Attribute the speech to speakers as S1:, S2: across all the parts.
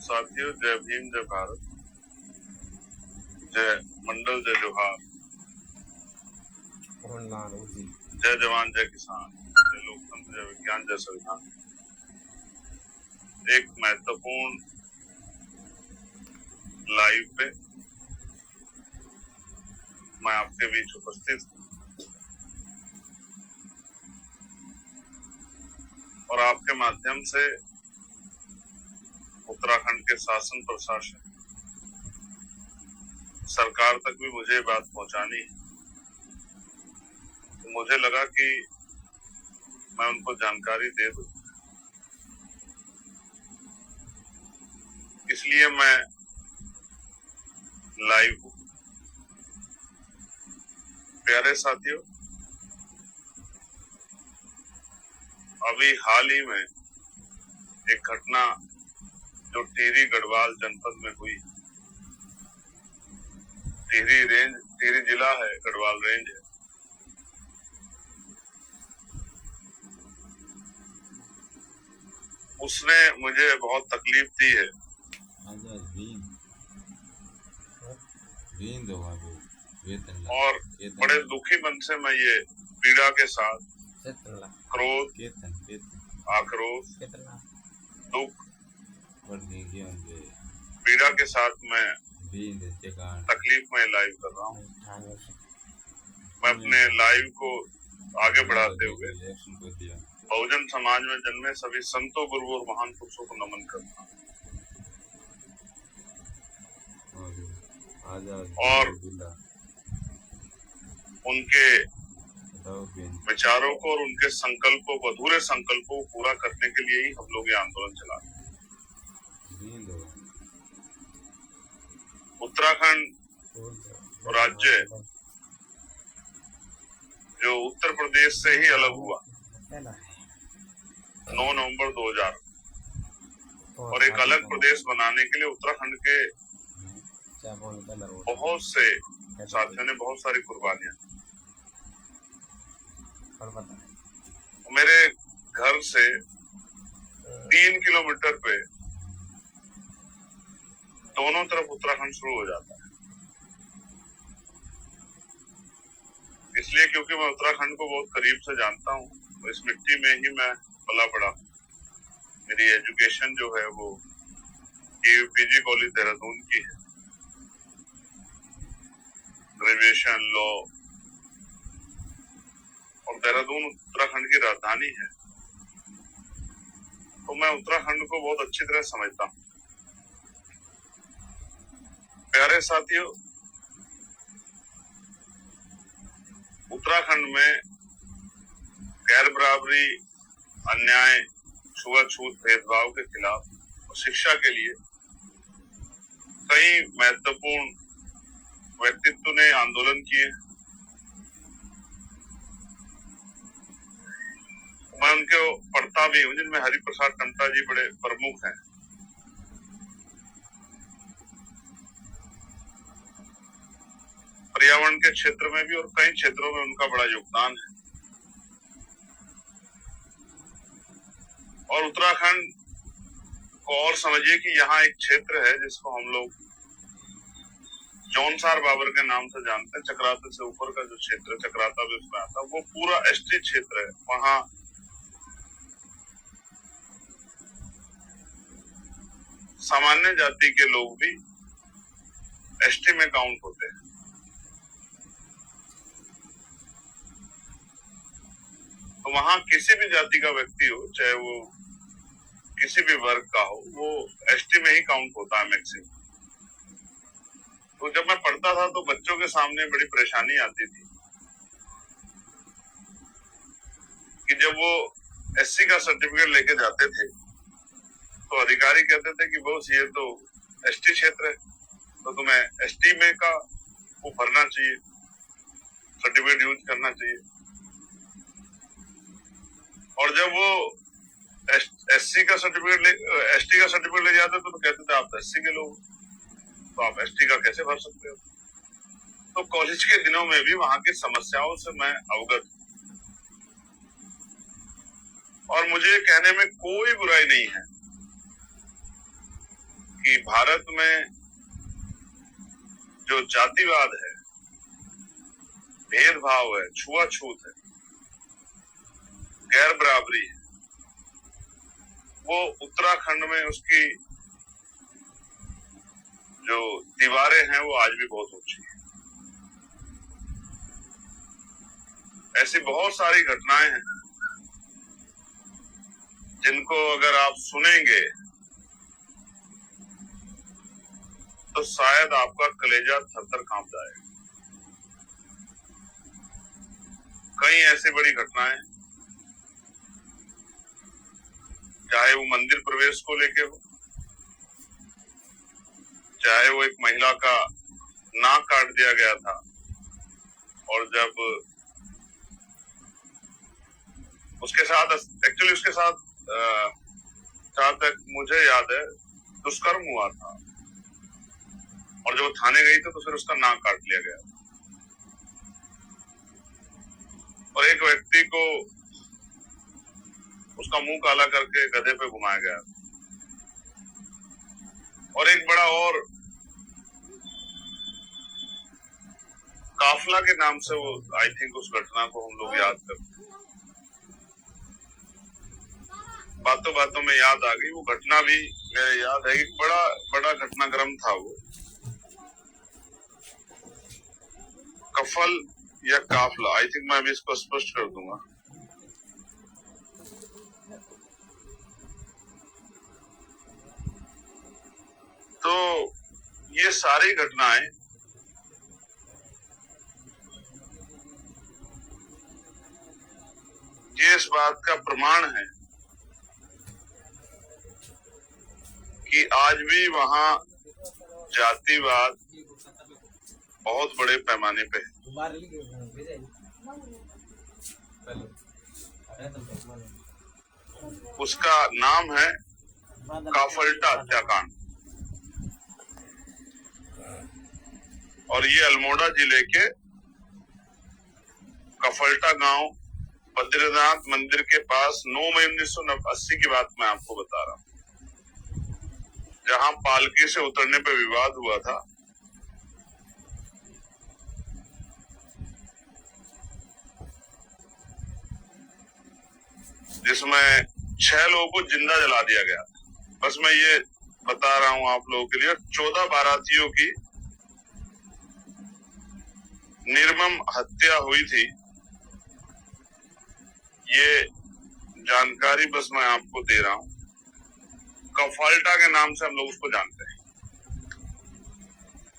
S1: साथियों, जय भीम, जय भारत, जय मंडल, जय जोहार, जय जवान, जय किसान, जय लोकतंत्र, जय विज्ञान, जय संविधान। एक महत्वपूर्ण लाइव पे मैं आपके बीच उपस्थित हूँ और आपके माध्यम से उत्तराखंड के शासन प्रशासन सरकार तक भी मुझे बात पहुंचानी है। तो मुझे लगा कि मैं उनको जानकारी दे दूं, इसलिए मैं लाइव हूं। प्यारे साथियों, अभी हाल ही में एक घटना जो टिहरी गढ़वाल जनपद में हुई, टिहरी जिला है, गढ़वाल रेंज है। उसने मुझे बहुत तकलीफ दी है। और बड़े दुखी मन से मैं ये पीड़ा के साथ क्रोध, आक्रोश, दुख, पीड़ा के साथ मैं तकलीफ में लाइव कर रहा हूँ। मैं अपने लाइव को आगे बढ़ाते हुए बहुजन समाज में जन्मे सभी संतों, गुरुओं और महान पुरुषों को नमन करता हूँ और उनके विचारों को और उनके संकल्पों को, अधूरे संकल्पों को पूरा करने के लिए ही हम लोग ये आंदोलन चलाते हैं। उत्तराखंड राज्य जो उत्तर प्रदेश से ही अलग हुआ 9 नवंबर 2000 और एक अलग प्रदेश बनाने के लिए उत्तराखंड के बहुत से साथियों ने बहुत सारी कुर्बानियां। मेरे घर से 3 किलोमीटर पे दोनों तरफ उत्तराखंड शुरू हो जाता है। इसलिए क्योंकि मैं उत्तराखंड को बहुत करीब से जानता हूँ, इस मिट्टी में ही मैं पला बड़ा। मेरी एजुकेशन जो है वो पीजी कॉलेज देहरादून की है, ग्रेजुएशन लॉ, और देहरादून उत्तराखंड की राजधानी है। तो मैं उत्तराखंड को बहुत अच्छी तरह समझता हूँ। प्यारे साथियों, उत्तराखंड में गैर बराबरी, अन्याय, छुआछूत, भेदभाव के खिलाफ शिक्षा के लिए कई महत्वपूर्ण व्यक्तित्व ने आंदोलन किए। मैं उनको पढ़ता भी हूँ, जिनमें हरिप्रसाद टंटा जी बड़े प्रमुख हैं। पर्यावरण के क्षेत्र में भी और कई क्षेत्रों में उनका बड़ा योगदान है। और उत्तराखंड को और समझिए कि यहाँ एक क्षेत्र है जिसको हम लोग जौनसार बाबर के नाम से जानते हैं। चक्राता से ऊपर का जो क्षेत्र है, चक्राता भी उसमें आता है, वो पूरा एसटी क्षेत्र है। वहाँ सामान्य जाति के लोग भी एसटी में काउंट होते हैं। तो वहां किसी भी जाति का व्यक्ति हो, चाहे वो किसी भी वर्ग का हो, वो एसटी में ही काउंट होता है मैक्सिमम। तो जब मैं पढ़ता था तो बच्चों के सामने बड़ी परेशानी आती थी कि जब वो एससी का सर्टिफिकेट लेके जाते थे तो अधिकारी कहते थे कि बॉस ये तो एसटी क्षेत्र है, तो तुम्हें एसटी में का वो भरना चाहिए, सर्टिफिकेट यूज करना चाहिए। और जब वो एससी का सर्टिफिकेट एसटी का सर्टिफिकेट ले जाते तो कहते थे आप एससी के लोग, तो आप एसटी का कैसे भर सकते हो। तो कॉलेज के दिनों में भी वहां की समस्याओं से मैं अवगत हूं और मुझे कहने में कोई बुराई नहीं है भारत में जो जातिवाद है, भेदभाव है, छुआछूत है, गैर बराबरी है, वो उत्तराखंड में उसकी जो दीवारें हैं वो आज भी बहुत ऊंची हैं। ऐसी बहुत सारी घटनाएं हैं जिनको अगर आप सुनेंगे तो शायद आपका कलेजा थर-थर कांप जाएगा। कई ऐसी बड़ी घटनाएं, चाहे वो मंदिर प्रवेश को लेके हो, चाहे वो एक महिला का नाक काट दिया गया था, और जब उसके साथ जहां तक मुझे याद है दुष्कर्म हुआ था, और जब वो थाने गई थी तो फिर उसका नाक काट लिया गया, और एक व्यक्ति को उसका मुंह काला करके गधे पे घुमाया गया, और एक बड़ा और काफला के नाम से वो, आई थिंक उस घटना को हम लोग याद करते हैं। बातों बातों में याद आ गई वो घटना भी, मेरे याद है। एक बड़ा बड़ा घटनाक्रम था वो, कफल या काफला, आई थिंक मैं अभी इसको स्पष्ट कर दूंगा। तो ये सारी घटनाएं ये इस बात का प्रमाण है कि आज भी वहां जातिवाद बहुत बड़े पैमाने पे है। उसका नाम है काफल्टा हत्याकांड, और ये अल्मोड़ा जिले के कफल्टा गांव बद्रीनाथ मंदिर के पास 9 मई 1980 की बात मैं आपको बता रहा हूं, जहां पालकी से उतरने पे विवाद हुआ था। जिसमें 6 लोगों को जिंदा जला दिया गया। बस मैं ये बता रहा हूं आप लोगों के लिए। 14 बारातियों की निर्मम हत्या हुई थी, ये जानकारी बस मैं आपको दे रहा हूं। कफाल्टा के नाम से हम लोग उसको जानते हैं।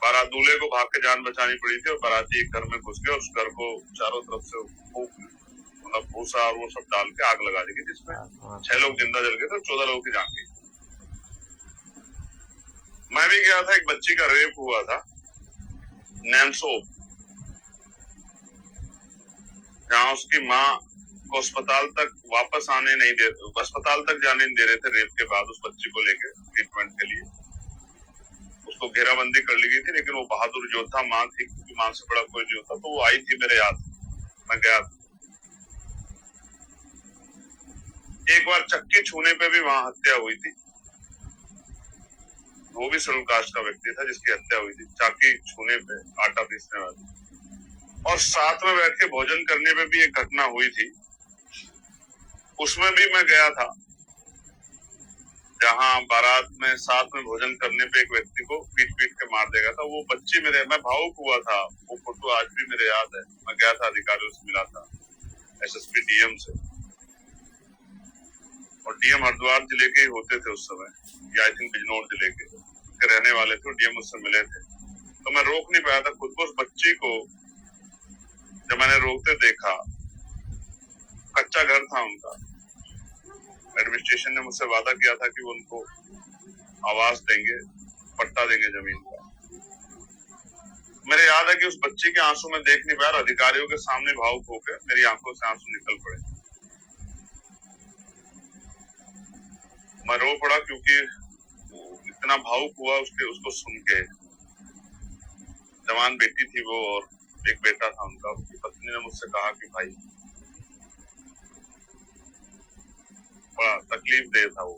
S1: बारात दूल्हे को भाग के जान बचानी पड़ी थी, और बाराती एक घर में घुस गए, उस घर को चारों तरफ से मतलब भूसा और वो सब डाल के आग लगा दी गई, जिसमें 6 लोग जिंदा जल गए थे, 14 लोगों की जान गई। मैं भी गया था, एक बच्ची का रेप हुआ था नैनसो, जहां उसकी माँ को अस्पताल तक वापस आने नहीं दे, अस्पताल तक जाने नहीं दे रहे थे रेप के बाद उस बच्ची को लेकर ट्रीटमेंट के लिए। उसको घेराबंदी कर ली गई थी, लेकिन वो बहादुर योद्धा माँ थी, क्योंकि माँ से बड़ा कोई नहीं होता, तो वो आई थी मेरे याद, मैं गया था। एक बार चक्की छूने पे भी वहां हत्या हुई थी, वो भी शेड्यूल कास्ट का व्यक्ति था जिसकी हत्या हुई थी, चक्की छूने पे, आटा पीसने वाले। और साथ में बैठ के भोजन करने पे भी एक घटना हुई थी, उसमें भी मैं गया था, जहां बारात में साथ में भोजन करने पे एक व्यक्ति को पीट पीट के मार देगा था। वो बच्ची मैं भावुक हुआ था, वो फोटो आज भी मेरे याद है। मैं गया था, अधिकारियों से मिला था, एसएसपी डीएम से, और डीएम हरिद्वार जिले के ही होते थे उस समय, या आई थिंक बिजनौर जिले के रहने वाले थे। डीएम मुझसे मिले थे, तो मैं रोक नहीं पाया था खुद को। उस बच्ची को जब मैंने रोकते देखा, कच्चा घर था उनका, एडमिनिस्ट्रेशन ने मुझसे वादा किया था कि वो उनको आवास देंगे, पट्टा देंगे जमीन का। मेरे याद है कि उस बच्ची के आंसू में देख नहीं पाया, अधिकारियों के सामने भावुक होकर मेरी आंखों से आंसू निकल पड़े। मैं रो पड़ा, क्योंकि इतना भावुक हुआ उसको सुन के। जवान बेटी थी वो, और एक बेटा था उनका। उसकी पत्नी ने मुझसे कहा कि भाई, बड़ा तकलीफ दे था वो।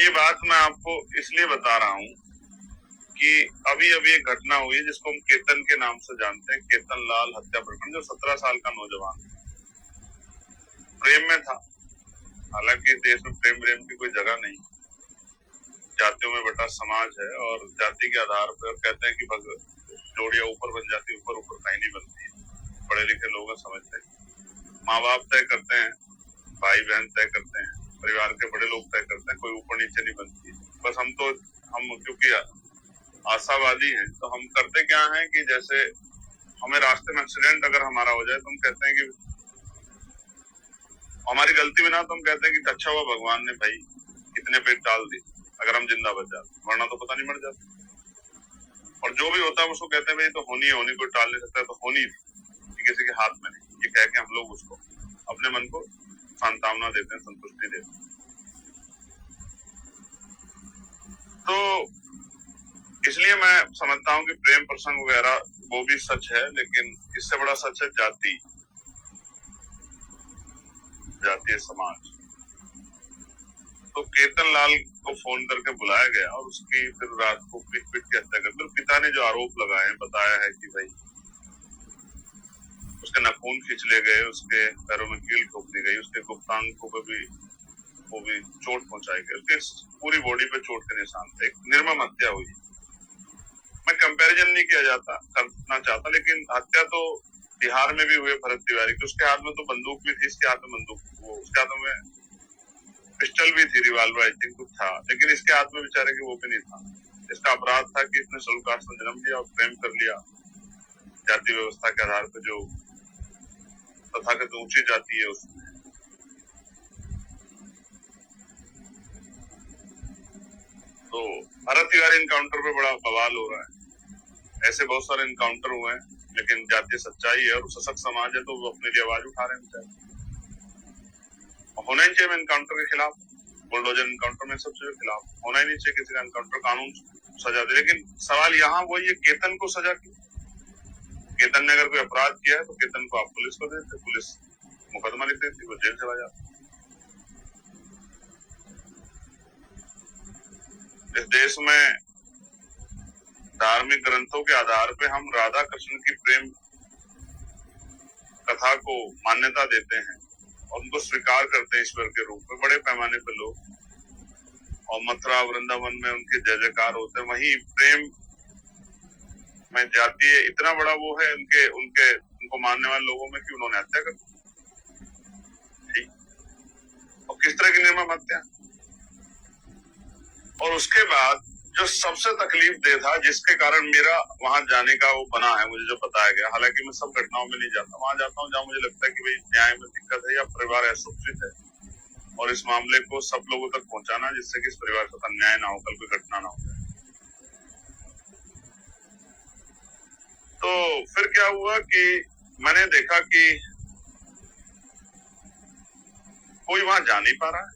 S1: ये बात मैं आपको इसलिए बता रहा हूं कि अभी अभी एक घटना हुई है जिसको हम केतन के नाम से जानते हैं, केतन लाल हत्या प्रकरण, जो 17 साल का नौजवान प्रेम में था। हालांकि देश में प्रेम की कोई जगह नहीं, जातियों में बटा समाज है और जाति के आधार पर कहते हैं कि जोड़ियां ऊपर बन जाती, ऊपर ऊपर कहीं नहीं बनती है। पढ़े लिखे लोग समझते हैं, माँ बाप तय करते हैं, भाई बहन तय करते हैं, परिवार के बड़े लोग तय करते हैं, कोई ऊपर नीचे नहीं बनती। बस हम क्योंकि आशावादी हैं तो हम करते क्या है कि जैसे हमें रास्ते में एक्सीडेंट अगर हमारा हो जाए तो हम कहते हैं कि हमारी गलती भी ना, तो हम कहते हैं कि अच्छा हुआ भगवान ने भाई कितने पेट डाल दी, अगर हम जिंदा बच जाते, वरना तो पता नहीं मर जाते। और जो भी होता है उसको कहते हैं भाई तो होनी कोई टाल नहीं सकता, तो होनी थी, किसी के हाथ में नहीं, ये कह के हम लोग उसको अपने मन को सांत्वना देते हैं, संतुष्टि देते हैं। तो इसलिए मैं समझता हूँ कि प्रेम प्रसंग वगैरह वो भी सच है, लेकिन इससे बड़ा सच है जातीय समाज। तो केतन लाल को फोन करके बुलाया गया और उसकी फिर रात को पीट के हत्या कर दी। पिता ने जो आरोप लगाए हैं, बताया है कि भाई उसके नाखून खींच ले गए, उसके पैरों में कील ठोक दी गई, उसके गुप्तांग को भी चोट पहुंचाई गई, उसके पूरी बॉडी पे चोट के निशान थे। एक निर्मम हत्या हुई। मैं कंपैरिजन नहीं करना चाहता, लेकिन हत्या तो बिहार में भी हुए भरत तिवारी की। उसके हाथ में तो बंदूक भी थी, इसके हाथ में उसके हाथ में पिस्टल भी थी, रिवॉल्वर आई थिंक कुछ था, लेकिन इसके हाथ में बेचारे के वो भी नहीं था। इसका अपराध था कि इसने शेड्यूल कास्ट में जन्म लिया और प्रेम कर लिया जाति व्यवस्था के आधार पर, जो तथाकथित ऊंची जाति है उसमें। तो भरत तिवारी इनकाउंटर पे बड़ा बवाल हो रहा है। ऐसे बहुत सारे इनकाउंटर हुए हैं, लेकिन जातीय सच्चाई है और सशक्त समाज है तो वो अपने लिए आवाज उठा रहे हैं। होना ही चाहिए इनकाउंटर के खिलाफ, बुलडोजर इनकाउंटर में सब चीजों के खिलाफ होना ही नहीं चाहिए। किसी का इनकाउंटर कानून सजा दे, लेकिन सवाल यहाँ वही है, केतन को सजा की। केतन ने अगर कोई अपराध किया है तो केतन को आप पुलिस को देते, पुलिस मुकदमा लिख देती, वो जेल चला जाता। इस देश में धार्मिक ग्रंथों के आधार पे हम राधा कृष्ण की प्रेम कथा को मान्यता देते हैं और उनको स्वीकार करते हैं ईश्वर के रूप में, बड़े पैमाने पे लोग, और मथुरा वृंदावन में उनके जय जयकार होते हैं। वहीं प्रेम में जातीय इतना बड़ा वो है उनको मानने वाले लोगों में कि उन्होंने हत्या कर दी। और किस तरह की निर्मम हत्या। और उसके बाद जो सबसे तकलीफ दे था, जिसके कारण मेरा वहां जाने का वो बना है, मुझे जो बताया गया, हालांकि मैं सब घटनाओं में नहीं जाता, वहां जाता हूँ जहाँ मुझे लगता है कि भाई न्याय में दिक्कत है या परिवार असुरक्षित है, और इस मामले को सब लोगों तक पहुंचाना जिससे कि इस परिवार के साथ अन्याय ना हो, कल कोई घटना ना हो। तो फिर क्या हुआ कि मैंने देखा कि कोई वहां जा नहीं पा रहा है।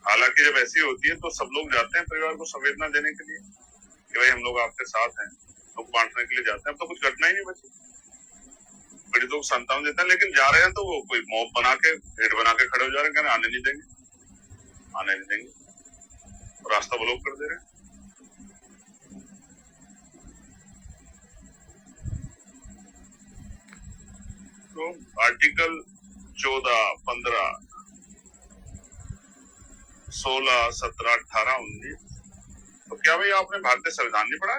S1: हालांकि जब ऐसी होती है तो सब लोग जाते हैं परिवार को संवेदना देने के लिए कि भाई हम लोग आपके साथ हैं, लोग बांटने के लिए जाते हैं। अब तो कुछ घटना ही नहीं बची, पीड़ितों को सांत्वना देते हैं, लेकिन जा रहे हैं तो वो कोई मॉब बना के भीड़ बना के खड़े हो जा रहे हैं, आने नहीं देंगे, रास्ता ब्लॉक कर दे रहे हैं। तो आर्टिकल 14, 15, 16, 17, 18, 19, तो क्या भाई आपने भारतीय संविधान नहीं पढ़ा?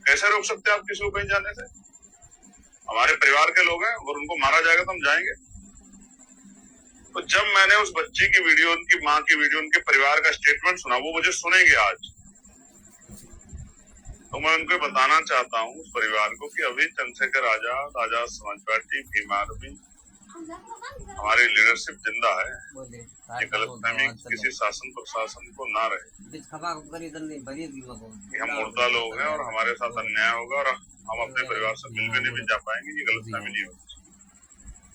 S1: कैसे रोक सकते आप किसी को कहीं जाने से? हमारे परिवार के लोग हैं और उनको मारा जाएगा तो हम जाएंगे। तो जब मैंने उस बच्ची की वीडियो, उनकी माँ की वीडियो, उनके परिवार का स्टेटमेंट सुना, वो मुझे सुनेंगे आज, तो मैं उनको बताना चाहता हूँ उस परिवार को कि अभी चंद्रशेखर आजाद समाजवादी भीम आर्मी हमारी लीडरशिप जिंदा है। ये गलतफहमी किसी शासन प्रशासन को ना रहे कि हम मुर्दा लोग हैं और हमारे साथ अन्याय होगा और हम अपने परिवार से मिलने नहीं जा पाएंगे। ये गलतफहमी नहीं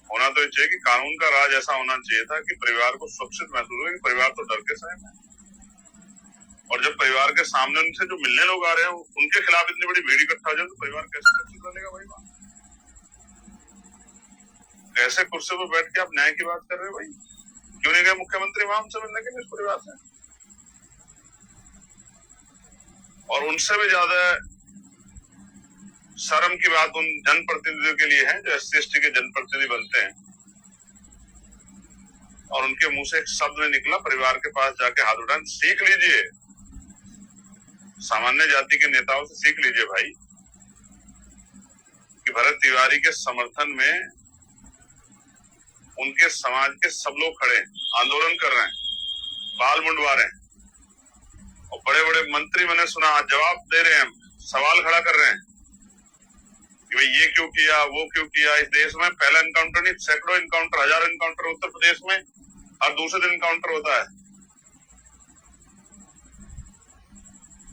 S1: होना तो चाहिए कि कानून का राज ऐसा होना चाहिए था कि परिवार को सुरक्षित महसूस हो कि परिवार तो डर के सहम है, और जब परिवार के सामने उनसे जो मिलने लोग आ रहे हैं उनके खिलाफ इतनी बड़ी भीड़ इकट्ठा हो जाए तो परिवार कैसे सुरक्षित रहेगा? भाई कैसे कुर्सी पर बैठ के आप न्याय की बात कर रहे हो? भाई क्यों नहीं गए मुख्यमंत्री वहां उनसे मिलने के लिए, इस परिवार से? और उनसे भी ज्यादा शर्म की बात उन जनप्रतिनिधियों के लिए है जो SC/ST के जनप्रतिनिधि बनते हैं और उनके मुंह से एक शब्द में निकला परिवार के पास जाके हाथ उठाएं। सीख लीजिए, सामान्य जाति के नेताओं से सीख लीजिए भाई, कि भरत तिवारी के समर्थन में उनके समाज के सब लोग खड़े हैं, आंदोलन कर रहे हैं, बाल मुंडवा रहे हैं और बड़े बड़े मंत्री मैंने सुना जवाब दे रहे हैं, सवाल खड़ा कर रहे हैं कि भाई ये क्यों किया, वो क्यों किया। इस देश में पहला इनकाउंटर नहीं, सैकड़ों इनकाउंटर, हजारों इनकाउंटर उत्तर प्रदेश में हर दूसरे दिन इनकाउंटर होता है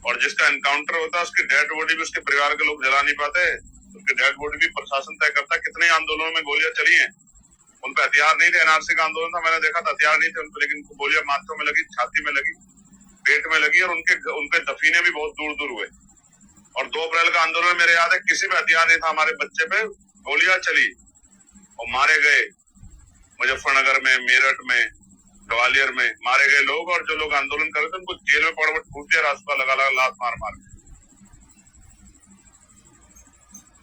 S1: और जिसका इनकाउंटर होता है उसकी डेड बॉडी भी उसके परिवार के लोग जला नहीं पाते, उसकी डेड बॉडी भी प्रशासन तय करता है। कितने आंदोलनों में गोलियां चली हैं, उन पर हथियार नहीं थे, NRC का आंदोलन था, मैंने देखा था हथियार नहीं थे उन पर, लेकिन गोलियां माथों में लगी, छाती में लगी, पेट में लगी और उनके दफीने भी बहुत दूर दूर हुए। और 2 अप्रैल का आंदोलन मेरे याद है किसी पे हथियार नहीं था, हमारे बच्चे पे गोलियां चली और मारे गए। मुजफ्फरनगर में, मेरठ में, ग्वालियर में मारे गए लोग और जो लोग आंदोलन कर रहे थे उनको जेल में पड़ फूट दिया, रास्ता लगा लात मार मार के।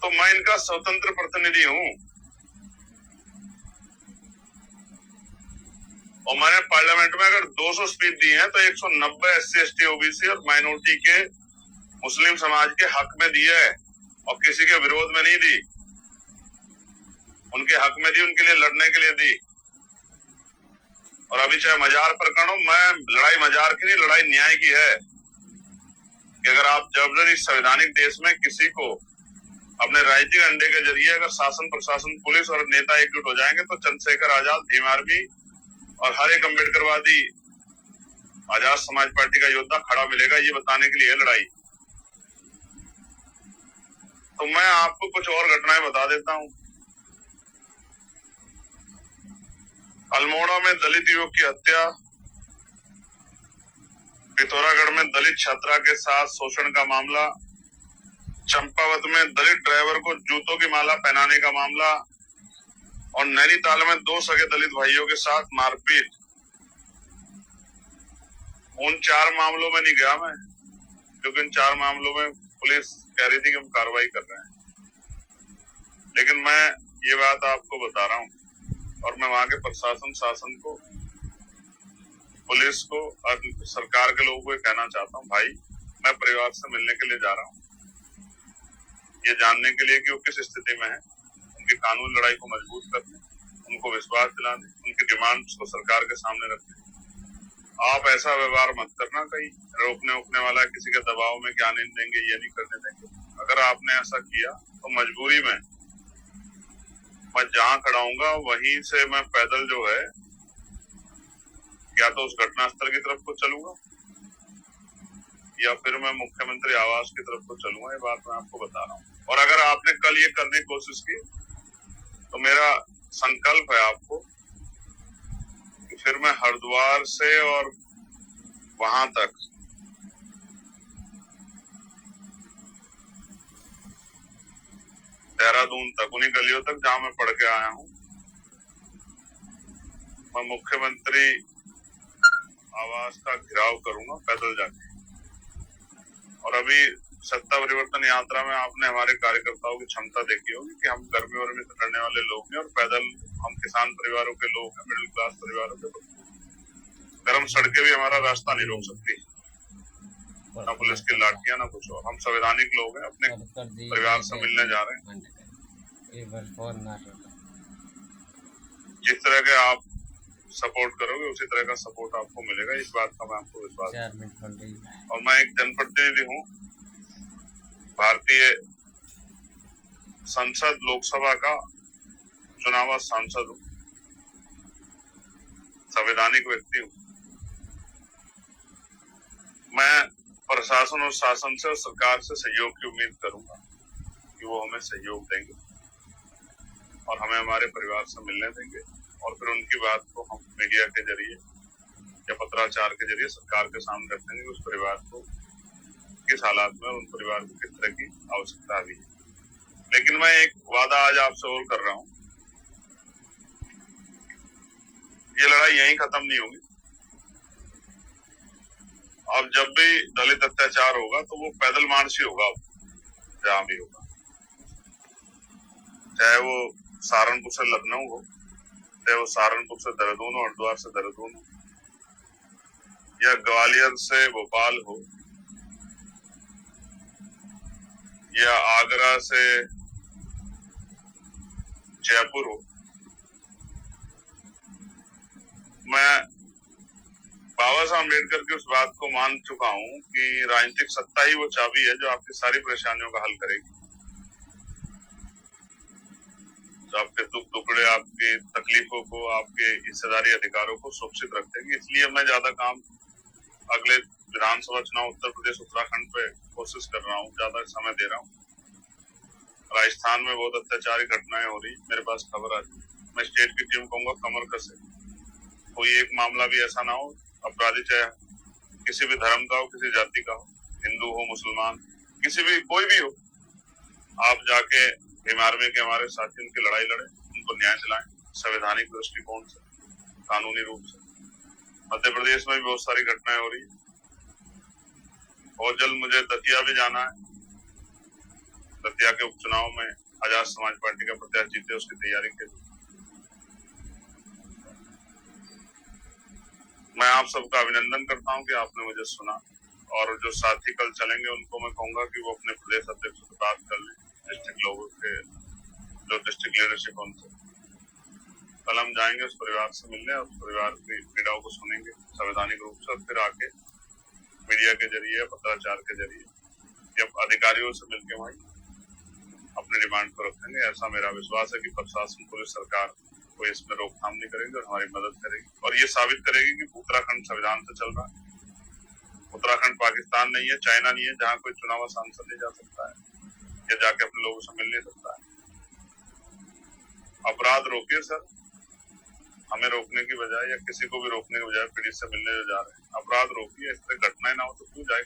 S1: तो मैं इनका स्वतंत्र प्रतिनिधि हूं और मैंने पार्लियामेंट में अगर 200 स्पीच दी है तो 190 SC/ST OBC और माइनॉरिटी के मुस्लिम समाज के हक में दी है और किसी के विरोध में नहीं दी, उनके हक में दी, उनके लिए लड़ने के लिए दी। और अभी चाहे मजार प्रकरण हो, मैं लड़ाई मजार की नहीं, लड़ाई न्याय की है कि अगर आप जबरदस्ती संवैधानिक देश में किसी को अपने राजनीतिक अंडे के जरिए अगर शासन प्रशासन पुलिस और नेता एकजुट हो जाएंगे तो चंद्रशेखर आजाद, भीम आर्मी और हर एक अम्बेडकरवादी आजाद समाज पार्टी का योद्धा खड़ा मिलेगा, ये बताने के लिए लड़ाई। तो मैं आपको कुछ और घटनाएं बता देता हूं। अल्मोड़ा में दलित युवक की हत्या, पिथौरागढ़ में दलित छात्रा के साथ शोषण का मामला, चंपावत में दलित ड्राइवर को जूतों की माला पहनाने का मामला और नैनीताल में 2 सगे दलित भाइयों के साथ मारपीट। उन 4 मामलों में नहीं गया मैं, क्योंकि इन 4 मामलों में पुलिस कह रही थी कि हम कार्रवाई कर रहे हैं, लेकिन मैं ये बात आपको बता रहा हूं और मैं वहां के प्रशासन, शासन को, पुलिस को और सरकार के लोगों को कहना चाहता हूं, भाई मैं परिवार से मिलने के लिए जा रहा हूं, ये जानने के लिए कि वो किस स्थिति में है, उनकी कानून लड़ाई को मजबूत करने, उनको विश्वास दिलाने, उनकी डिमांड्स को सरकार के सामने रखने। आप ऐसा व्यवहार मत करना कहीं रोकने वाला किसी के दबाव में क्या नहीं देंगे, ये नहीं करने देंगे। अगर आपने ऐसा किया तो मजबूरी में मैं जहां खड़ा हूंगा वहीं से मैं पैदल जो है या तो उस घटनास्थल की तरफ को चलूंगा या फिर मैं मुख्यमंत्री आवास की तरफ को चलूंगा। ये बात मैं आपको बता रहा हूँ। और अगर आपने कल ये करने की कोशिश की तो मेरा संकल्प है आपको कि फिर मैं हरिद्वार से और वहां तक देहरादून तक, उन्हीं गलियों तक जहां मैं पढ़ के आया हूं, मैं मुख्यमंत्री आवास का घेराव करूंगा पैदल जाके। और अभी सत्ता परिवर्तन यात्रा में आपने हमारे कार्यकर्ताओं की क्षमता देखी होगी कि हम गर्मी वर्मी से लड़ने वाले लोग हैं और पैदल हम किसान परिवारों के लोग हैं, मिडिल क्लास परिवारों के लोग। गर्म सड़कें भी हमारा रास्ता नहीं रोक सकती, ना पुलिस की लाठियां ना कुछ और। हम संवैधानिक लोग हैं, अपने परिवार से मिलने जा रहे हैं। जिस तरह के आप सपोर्ट करोगे उसी तरह का सपोर्ट आपको मिलेगा, इस बात का मैं आपको विश्वास है। और मैं एक जनप्रतिनिधि हूँ, भारतीय संसद लोकसभा का चुनावा सांसद हूँ, संवैधानिक व्यक्ति हूँ। मैं प्रशासन और शासन से और सरकार से सहयोग की उम्मीद करूंगा कि वो हमें सहयोग देंगे और हमें हमारे परिवार से मिलने देंगे और फिर उनकी बात को हम मीडिया के जरिए या पत्राचार के जरिए सरकार के सामने रखेंगे। उस परिवार को किस हालात में, उन परिवार को किस तरह की आवश्यकता भी है। लेकिन मैं एक वादा आज आपसे और कर रहा हूं ये लड़ाई यहीं खत्म नहीं होगी। अब जब भी दलित अत्याचार होगा तो वो पैदल मार्च ही होगा, जहां भी होगा, चाहे वो सहारनपुर से लखनऊ हो, चाहे वो सहारनपुर से देहरादून हो, हरिद्वार से देहरादून हो, या ग्वालियर से भोपाल हो, या आगरा से जयपुर हो। मैं बाबा साहब अम्बेडकर की उस बात को मान चुका हूं कि राजनीतिक सत्ता ही वो चाबी है जो आपकी सारी परेशानियों का हल करेगी, जो आपके दुख टुकड़े, आपकी तकलीफों को, आपके हिस्सेदारी अधिकारों को सुरक्षित रखेगी। इसलिए मैं ज्यादा काम अगले विधानसभा चुनाव उत्तर प्रदेश उत्तराखंड पे कोशिश कर रहा हूँ, ज्यादा समय दे रहा हूँ। राजस्थान में बहुत अत्याचारी घटनाएं हो रही, मेरे पास खबर आ रही। मैं स्टेट की टीम कहूंगा कमर कसे, कोई एक मामला भी ऐसा ना हो, अपराधी चाहे किसी भी धर्म का हो, किसी जाति का हो, हिंदू हो, मुसलमान, किसी भी, कोई भी हो, आप जाके भीमार्मी के हमारे साथियों की लड़ाई लड़े, उनको न्याय दिलाएं संवैधानिक दृष्टिकोण से, कानूनी रूप से। मध्य प्रदेश में भी बहुत सारी घटनाएं हो रही है। बहुत जल्द मुझे दतिया भी जाना है। दतिया के उपचुनाव में आजाद समाज पार्टी का प्रत्याशी जीते, उसकी तैयारी के लिए मैं आप सबका अभिनंदन करता हूं कि आपने मुझे सुना। और जो साथी कल चलेंगे उनको मैं कहूंगा कि वो अपने प्रदेश अध्यक्ष से बात कर लें, डिस्ट्रिक्ट लोगों के, जो डिस्ट्रिक्ट लीडरशिप उनसे। कल हम जाएंगे उस परिवार से मिलने, उस परिवार की पीड़ाओं को सुनेंगे संवैधानिक रूप से, और फिर आके मीडिया के जरिए, पत्राचार के जरिए, या अधिकारियों से मिलकर वहीं अपनी डिमांड को रखेंगे। ऐसा मेरा विश्वास है कि प्रशासन, पुलिस, सरकार कोई इसमें रोकथाम नहीं करेगी और हमारी मदद करेगी, और ये साबित करेगी कि उत्तराखंड संविधान से चल रहा है। उत्तराखंड पाकिस्तान नहीं है, चाइना नहीं है, जहाँ कोई चुनाव सांसद नहीं जा सकता है या जाके अपने लोगों से मिल नहीं सकता है। अपराध रोकिए सर, हमें रोकने की बजाय या किसी को भी रोकने की बजाय पीड़ित से मिलने जो जा रहे हैं, अपराध रोकिए। इस पर घटनाएं ना हो तो क्यों जाए।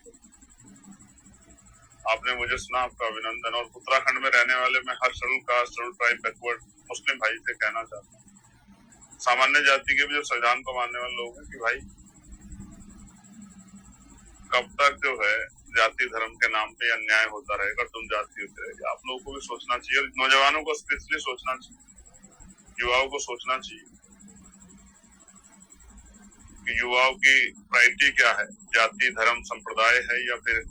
S1: आपने मुझे सुना, आपका अभिनंदन। और उत्तराखंड में रहने वाले मैं हर schedule caste, schedule tribe, backward Muslim भाई से कहना चाहता हूँ, सामान्य जाति के भी जो संविधान को मानने वाले लोग हैं, कि भाई कब तक जो है जाति धर्म के नाम पे अन्याय होता रहेगा, तुम जाति होते रहेगी। आप लोगों को भी सोचना चाहिए, और नौजवानों को स्पेशली सोचना चाहिए, युवाओं को सोचना चाहिए कि युवाओं की प्रायोरिटी क्या है, जाति धर्म संप्रदाय है, या फिर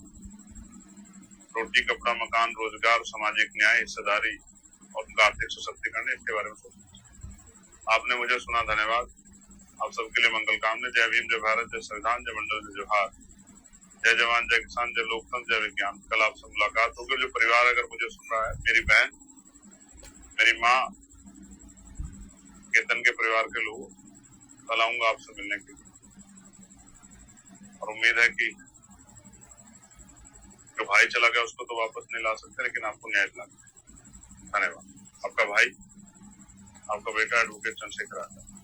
S1: रोटी कपड़ा मकान रोजगार, सामाजिक न्याय, हिस्सेदारी और उनका आर्थिक सशक्तिकरण। इसके बारे में सोचना। आपने मुझे सुना, धन्यवाद। आप सबके लिए मंगल कामना। जय भीम, जय भारत, जय संविधान, जय मंडल, जय जोहार, जय जवान, जय किसान, जय लोकतंत्र, जय विज्ञान। कल आपसे मुलाकात होगी। जो परिवार अगर मुझे सुन रहा है, मेरी बहन, मेरी माँ, केतन के परिवार के लोग, कल आऊंगा आपसे मिलने के लिए, और उम्मीद है कि जो भाई चला गया उसको तो वापस नहीं ला सकते, लेकिन आपको न्याय दिलाना। धन्यवाद। आपका भाई, आपका बेटा एडवोकेट चंद्रशेखर आजाद।